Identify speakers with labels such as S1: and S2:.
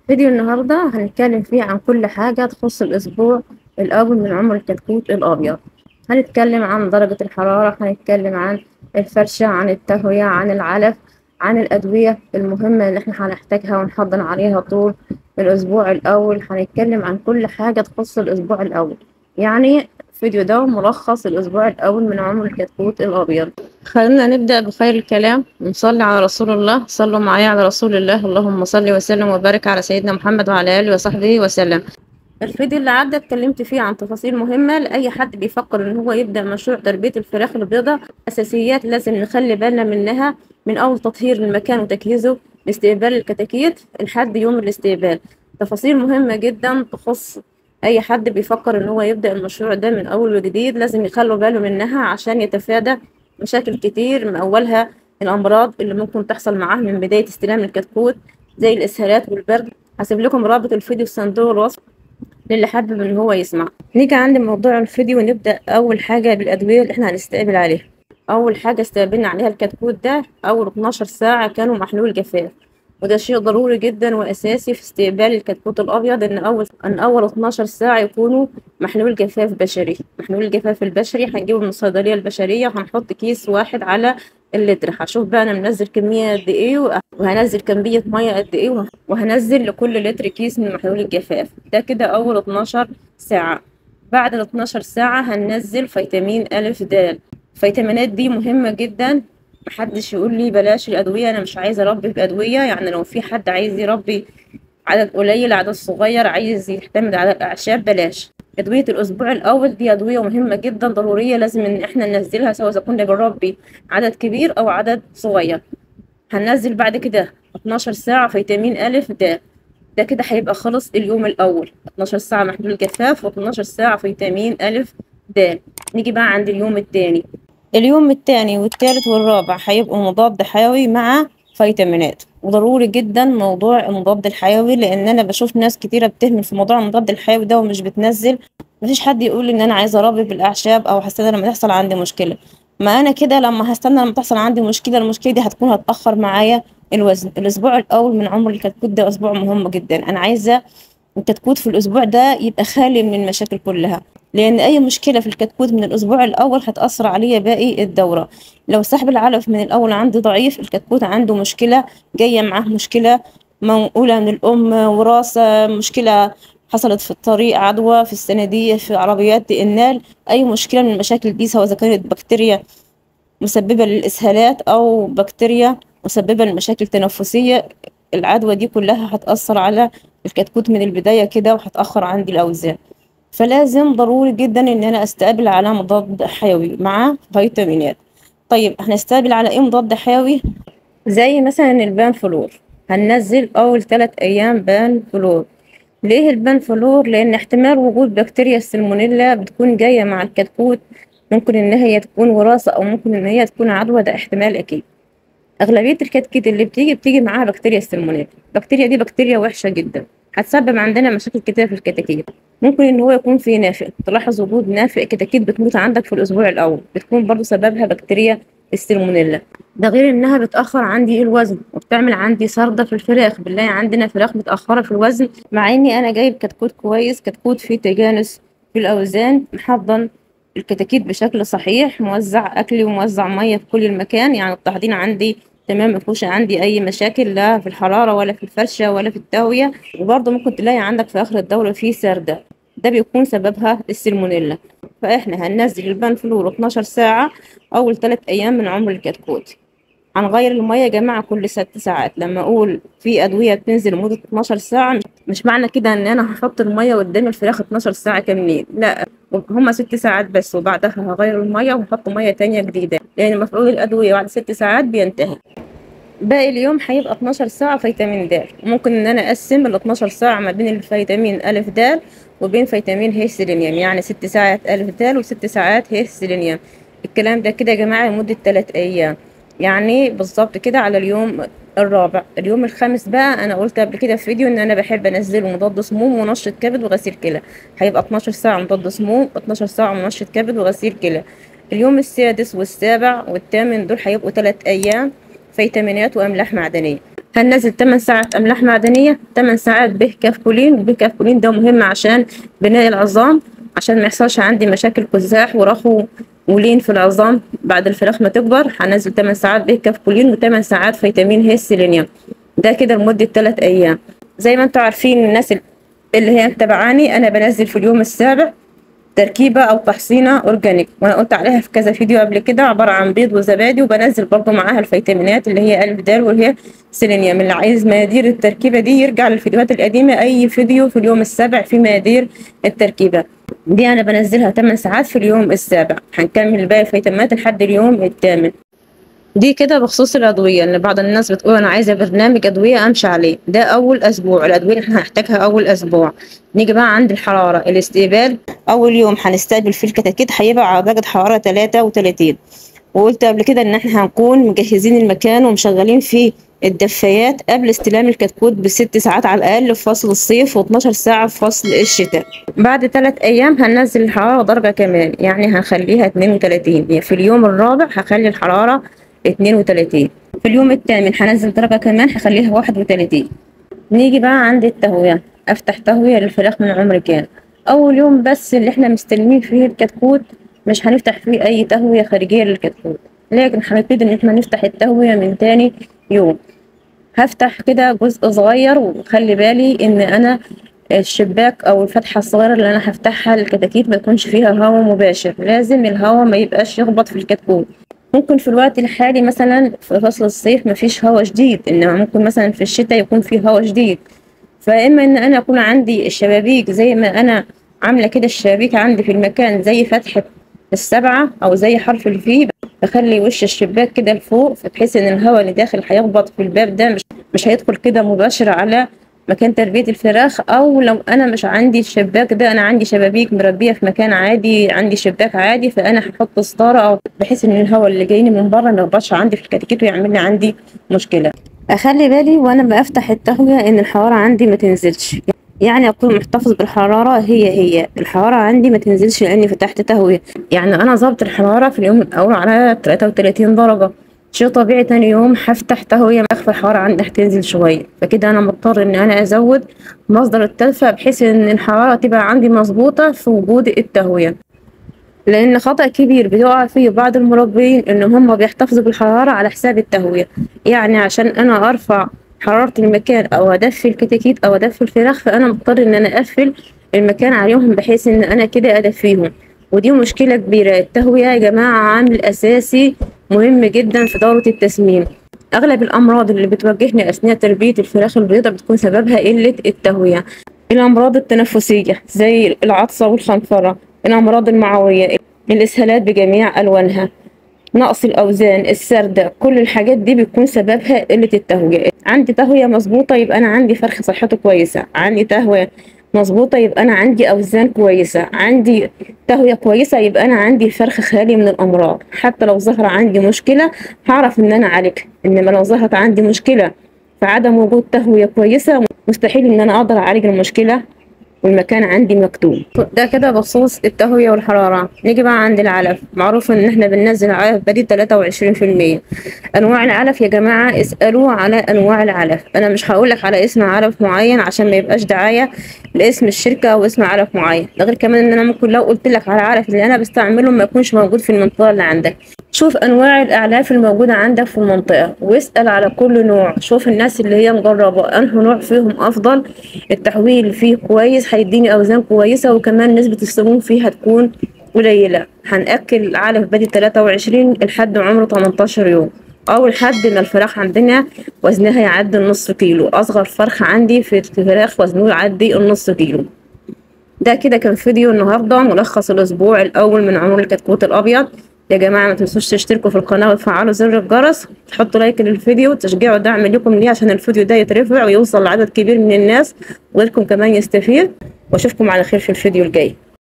S1: فيديو النهاردة هنتكلم فيه عن كل حاجة تخص الأسبوع الأول من عمر الكتكوت الأبيض. هنتكلم عن درجة الحرارة، هنتكلم عن الفرشة، عن التهوية، عن العلف، عن الأدوية المهمة اللي احنا هنحتاجها ونحضن عليها طول الأسبوع الأول. هنتكلم عن كل حاجة تخص الأسبوع الأول، يعني الفيديو ده ملخص الأسبوع الأول من عمر الكتكوت الأبيض. خلينا نبدأ بخير الكلام ونصلي على رسول الله. صلوا معايا على رسول الله. اللهم صل وسلم وبارك على سيدنا محمد وعلى آله وصحبه وسلم. الفيديو اللي عدى اتكلمت فيه عن تفاصيل مهمة لأي حد بيفكر إن هو يبدأ مشروع تربية الفراخ البيضاء. أساسيات لازم نخلي بالنا منها، من أول تطهير المكان وتجهيزه لاستقبال الكتاكيت لحد يوم الاستقبال. تفاصيل مهمة جدا تخص أي حد بيفكر إن هو يبدأ المشروع ده من أول وجديد، لازم يخلوا باله منها عشان يتفادى مشاكل كتير، من أولها الأمراض اللي ممكن تحصل معاه من بداية استلام الكتكوت زي الإسهالات والبرد. هسيب لكم رابط الفيديو في صندوق الوصف للي حابب ان هو يسمع. نيجي عند موضوع الفيديو ونبدأ اول حاجة بالادوية اللي احنا هنستقبل عليها. اول حاجة استقبلنا عليها الكتكوت ده اول 12 ساعة كانوا محلول جفاف، وده شيء ضروري جدا واساسي في استقبال الكتكوت الابيض، ان اول 12 ساعة يكونوا محلول جفاف بشري. محلول الجفاف البشري هنجيبه من الصيدلية البشرية، وهنحط كيس واحد على اللتر. هشوف بقى انا منزل كمية قد ايه، وهنزل كمية مية قد ايه، وهنزل لكل لتر كيس من محلول الجفاف ده. كده اول 12 ساعة. بعد ال 12 ساعة هننزل فيتامين ألف د. الفيتامينات دي مهمة جدا، محدش يقول لي بلاش الأدوية، أنا مش عايزة أربي بأدوية. يعني لو في حد عايز يربي عدد قليل، عدد صغير، عايز يعتمد على الأعشاب، بلاش. أدوية الأسبوع الأول دي أدوية مهمة جدا ضرورية، لازم إن إحنا ننزلها سواء إذا كنا بنربي عدد كبير أو عدد صغير. هننزل بعد كده 12 ساعة فيتامين ألف د. ده كده هيبقى خلص اليوم الأول، 12 ساعة محلول جفاف و12 ساعة فيتامين ألف د. نيجي بقى عند اليوم التاني. اليوم التاني والتالت والرابع هيبقوا مضاد حيوي مع فيتامينات. وضروري جدا موضوع المضاد الحيوي، لأن أنا بشوف ناس كتيرة بتهمل في موضوع المضاد الحيوي ده ومش بتنزل. مفيش حد يقول إن أنا عايزة أربي بالأعشاب أو هستنى لما تحصل عندي مشكلة. ما أنا كده لما هستنى لما تحصل عندي مشكلة، المشكلة دي هتأخر معايا الوزن. الأسبوع الأول من عمر الكتكوت ده أسبوع مهم جدا، أنا عايزة الكتكوت في الأسبوع ده يبقى خالي من المشاكل كلها، لأن أي مشكلة في الكتكوت من الأسبوع الأول هتأثر عليا باقي الدورة. لو سحب العلف من الأول عندي ضعيف، الكتكوت عنده مشكلة جاية معاه، مشكلة منقولة من الأم، وراثة، مشكلة حصلت في الطريق، عدوى في السندية، في عربيات النقل. أي مشكلة من المشاكل دي، سواء إذا كانت بكتيريا مسببة للإسهالات أو بكتيريا مسببة لمشاكل تنفسية، العدوى دي كلها هتأثر على الكتكوت من البداية كده، وهتأخر عندي الأوزان. فلازم ضروري جدا إن أنا أستقبل على مضاد حيوي مع فيتامينات. طيب هنستقبل على إيه مضاد حيوي؟ زي مثلا البانفلور. هننزل أول 3 أيام بانفلور. ليه البنفلور؟ لأن احتمال وجود بكتيريا السلمونيلا بتكون جاية مع الكتكوت، ممكن إن هي تكون وراثة أو ممكن إن هي تكون عدوى، ده احتمال أكيد. أغلبية الكتاكيت اللي بتيجي معاها بكتيريا السلمونيلا. البكتيريا دي بكتيريا وحشة جدا، هتسبب عندنا مشاكل كتير في الكتاكيت. ممكن إن هو يكون في نافق، تلاحظ وجود نافق، كتاكيت بتموت عندك في الأسبوع الأول، بتكون برضو سببها بكتيريا السلمونيلا. ده غير إنها بتأخر عندي الوزن، وبتعمل عندي سردة في الفراخ، بنلاقي عندنا فراخ متأخرة في الوزن، مع إني أنا جايب كتكوت كويس، كتكوت فيه تجانس في الأوزان، محضن الكتاكيت بشكل صحيح، موزع أكلي وموزع مية في كل المكان. يعني التحضير عندي تمام، مفيهوش عندي أي مشاكل، لا في الحرارة ولا في الفرشة ولا في التهوية. وبرضه ممكن تلاقي عندك في آخر الدورة فيه سردة، ده بيكون سببها السلمونيلا. فإحنا هننزل البانفلور 12 ساعة أول 3 أيام من عمر الكتكوت. هنغير المية يا جماعة كل 6 ساعات. لما أقول في أدوية بتنزل لمدة 12 ساعة، مش معنى كده إن أنا هحط المية قدام الفراخ 12 ساعة كاملين، لا، هما 6 ساعات بس، وبعدها هغير المية وهحط مية تانية جديدة، لأن مفعول الأدوية بعد 6 ساعات بينتهي. باقي اليوم هيبقى 12 ساعة فيتامين د. ممكن إن أنا أقسم ال 12 ساعة ما بين الفيتامين ألف د وبين فيتامين ه سيلينيوم، يعني 6 ساعات ألف د و6 ساعات ه سيلينيوم. الكلام ده كده يا جماعة لمدة 3 أيام، يعني بالظبط كده على اليوم الرابع. اليوم الخامس بقى، أنا قلت قبل كده في فيديو إن أنا بحب أنزله مضاد سموم ومنشط كبد وغسيل كلى، هيبقى 12 ساعة مضاد سموم، 12 ساعة منشط كبد وغسيل كلى. اليوم السادس والسابع والثامن دول هيبقوا 3 أيام فيتامينات وأملاح معدنية. هننزل 8 ساعات أملاح معدنية، 8 ساعات به كافكولين. به كافكولين ده مهم عشان بناء العظام، عشان ما يحصلش عندي مشاكل قزاح ورخو ولين في العظام بعد الفراخ ما تكبر. هنزل 8 ساعات به كافكولين و8 ساعات فيتامين هي السيلينيوم. ده كده لمدة 3 أيام. زي ما انتوا عارفين الناس اللي هي متابعاني، أنا بنزل في اليوم السابع تركيبة أو تحصينة أورجانيك، وأنا قلت عليها في كذا فيديو قبل كده، عبارة عن بيض وزبادي، وبنزل برضه معاها الفيتامينات اللي هي ألف دال واللي هي سيلينيوم. اللي عايز مقادير التركيبة دي يرجع للفيديوهات القديمة، أي فيديو في اليوم السابع في مقادير التركيبة دي. أنا بنزلها 8 ساعات في اليوم السابع. هنكمل باقي الفيتامينات لحد اليوم الثامن. دي كده بخصوص الأدوية، إن بعض الناس بتقول أنا عايزة برنامج أدوية أمشي عليه. ده أول أسبوع، الأدوية اللي إحنا هنحتاجها أول أسبوع. نيجي بقى عند الحرارة، الاستقبال. أول يوم هنستقبل فيه الكتاكيت هيبقى على درجة حرارة 33. وقلت قبل كده إن إحنا هنكون مجهزين المكان ومشغلين فيه الدفايات قبل استلام الكتكوت ب6 ساعات على الأقل في فصل الصيف، و12 ساعة في فصل الشتاء. بعد 3 أيام هننزل الحرارة درجة كمان، يعني هنخليها 32. يعني في اليوم الرابع هخلي الحرارة 32. في اليوم الثامن هنزل درجة كمان هخليها 31. نيجي بقى عند التهوية. أفتح تهوية للفراخ من عمر كام. أول يوم بس اللي احنا مستلمين فيه الكتكوت مش هنفتح فيه أي تهوية خارجية للكتكوت، لكن هنبتدي إن احنا نفتح التهوية من تاني يوم. هفتح كده جزء صغير، وخلي بالي إن أنا الشباك أو الفتحة الصغيرة اللي أنا هفتحها للكتاكيت ما يكونش فيها هواء مباشر. لازم الهواء ما يبقاش يخبط في الكتكوت. ممكن في الوقت الحالي مثلا في فصل الصيف مفيش هواء شديد، انما ممكن مثلا في الشتاء يكون فيه هواء شديد. فاما ان انا اكون عندي الشبابيك زي ما انا عامله كده، الشبابيك عندي في المكان زي فتحه السبعه او زي حرف الفي، بخلي وش الشباك كده لفوق، بحيث ان الهواء اللي داخل هيخبط في الباب ده مش هيدخل كده مباشر على مكان تربية الفراخ. او لو انا مش عندي الشباك ده، انا عندي شبابيك مربية في مكان عادي، عندي شباك عادي، فانا هحط ستارة او بحيث ان الهواء اللي جايني من بره ما يخبطش عندي في الكتاكيت ويعمل لي عندي مشكلة. اخلي بالي وانا بفتح التهوية ان الحرارة عندي ما تنزلش، يعني اكون محتفظ بالحرارة هي الحرارة عندي ما تنزلش لاني فتحت تهوية. يعني انا ظبط الحرارة في اليوم الاول على 33 درجة، شيء طبيعي تاني يوم هفتح تهوية مخفى الحرارة عندي هتنزل شوية، فكده أنا مضطر إن أنا أزود مصدر التدفئة بحيث إن الحرارة تبقى عندي مظبوطة في وجود التهوية. لأن خطأ كبير بيقع فيه بعض المربين إن هم بيحتفظوا بالحرارة على حساب التهوية. يعني عشان أنا أرفع حرارة المكان أو أدفي الكتاكيت أو أدفي الفراخ، فأنا مضطر إن أنا أقفل المكان عليهم بحيث إن أنا كده أدفيهم، ودي مشكلة كبيرة. التهوية يا جماعة عامل أساسي مهم جدا في دورة التسمين. أغلب الأمراض اللي بتواجهني أثناء تربية الفراخ البيضاء بتكون سببها قلة التهوية. الأمراض التنفسية زي العطسة والخنفرة، الأمراض المعوية، الإسهالات بجميع ألوانها، نقص الأوزان، السردة، كل الحاجات دي بيكون سببها قلة التهوية. عندي تهوية مظبوطة يبقى أنا عندي فرخ صحته كويسة، عندي تهوية مظبوطة يبقى أنا عندي أوزان كويسة، عندي تهوية كويسة يبقى أنا عندي الفرخ خالي من الأمراض. حتى لو ظهر عندي مشكلة هعرف إن أنا أعالجها، إنما لو ظهرت عندي مشكلة في عدم وجود تهوية كويسة مستحيل إن أنا أقدر أعالج المشكلة والمكان عندي مكتوم. ده كده بخصوص التهوية والحرارة. نيجي بقى عند العلف. معروف ان احنا بننزل علف بديل 23%. انواع العلف يا جماعة اسألوا على انواع العلف، انا مش هقولك على اسم علف معين عشان ما يبقاش دعاية لاسم الشركة او اسم علف معين. ده غير كمان ان انا ممكن لو قلت لك على العلف اللي انا بستعمله ما يكونش موجود في المنطقة اللي عندك. شوف انواع الاعلاف الموجودة عندك في المنطقة واسأل على كل نوع، شوف الناس اللي هي مجربة انه نوع فيهم افضل، التحويل اللي فيه كويس هيديني اوزان كويسة، وكمان نسبة السموم فيه هتكون قليلة. هنأكل علف بدي 23 لحد عمره 18 يوم، او لحد ما الفراخ عندنا وزنها يعدي النص كيلو. اصغر فرخ عندي في الفراخ وزنه يعدي النص كيلو. ده كده كان فيديو النهارده ملخص الاسبوع الاول من عمر الكتكوت الابيض. يا جماعه ما تنسوش تشتركوا في القناه وتفعلوا زر الجرس، تحطوا لايك للفيديو وتشجيع ودعم لكم ليه عشان الفيديو ده يترفع ويوصل لعدد كبير من الناس وغيركم كمان يستفيد. واشوفكم على خير في الفيديو الجاي.